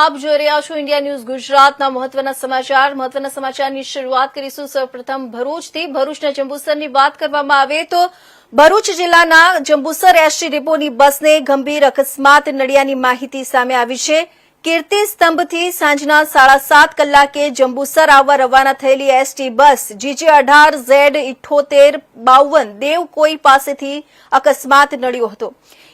આપ જોઈ રહ્યા છો ઇન્ડિયા ન્યૂઝ ગુજરાતના મહત્વના સમાચારની શરૂઆત કરીશું સૌપ્રથમ ભરૂચથી। ભરૂચના જંબુસરની વાત કરવામાં આવે તો ભરૂચ જિલ્લાના જંબુસર એસટી ડેપોની બસને ગંભીર અકસ્માત નડ્યાની માહિતી સામે આવી છે। કીર્તિ સ્તંભથી સાંજના 7:30 કલાકે જંબુસર આવવા રવાના થયેલી એસટી બસ GJ18Z7852 દેવકોઈ પાસેથી અકસ્માત નડ્યો હતો।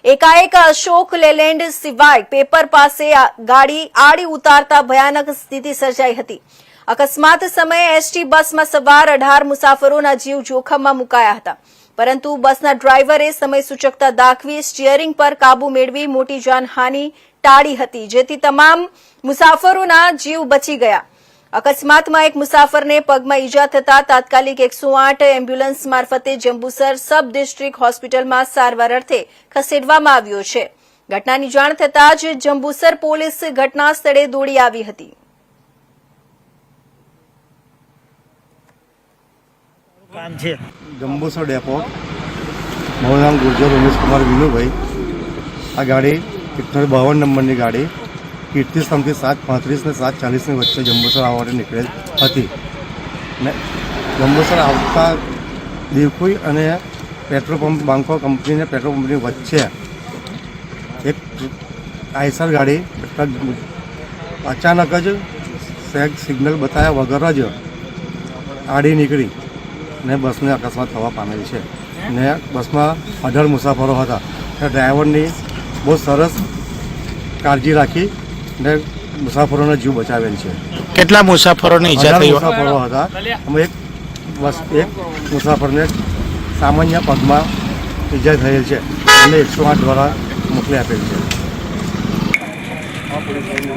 એકાએક અશોક લેલેન્ડ સિવાય પેપર પાસે ગાડી આડી ઉતારતા ભયાનક સ્થિતિ સર્જાઈ હતી। અકસ્માત સમયે એસટી બસમાં સવાર 18 મુસાફરોના જીવ જોખમમાં મુકાયા હતા, પરંતુ બસના ડ્રાઈવરે સમયસૂચકતા દાખવી સ્ટીયરિંગ પર કાબુ મેળવી મોટી જાનહાનિ ટાળી હતી, જેથી તમામ મુસાફરોના જીવ બચી ગયા। અકસ્માતમાં એક મુસાફરને પગમાં ઈજા થતા તાત્કાલિક 108 એમ્બ્યુલન્સ મારફતે જંબુસર સબ ડિસ્ટ્રિક્ટ હોસ્પિટલમાં સારવાર અર્થે ખસેડવામાં આવ્યો છે। ઘટનાની જાણ થતાં જ જંબુસર પોલીસ ઘટના સ્થળે દોડી આવી હતી। जम्बूसर डेपो मारू नाम गुर्जर उमेश कुमार विनुभाई। आ गाड़ी 52 नंबरनी गाड़ी कीर्ति स्तंभથી 7:35 ને 7:40ની વચ્ચે જંબુસર આવવા માટે નીકળેલ હતી ને જંબુસર આવતા દેવકોઈ અને પેટ્રોલ પંપ બાંકો કંપનીને પેટ્રોલ પંપની વચ્ચે એક આઈસર ગાડી અચાનક જ સિગ્નલ બતાવ્યા વગર જ આડી નીકળી ને બસને અકસ્માત થવા પામેલી છે ને બસમાં 18 મુસાફરો હતા। ડ્રાઈવરની બહુ સરસ કાળજી રાખી ને મુસાફરોનો જીવ બચાવેલ છે। કેટલા મુસાફરોને ઈજા થઈ? મુસાફરો હતા। અમે એક મુસાફરને સામાન્ય પગમાં ઈજા થયેલ છે અને 108 દ્વારા મોકલી આપેલ છે।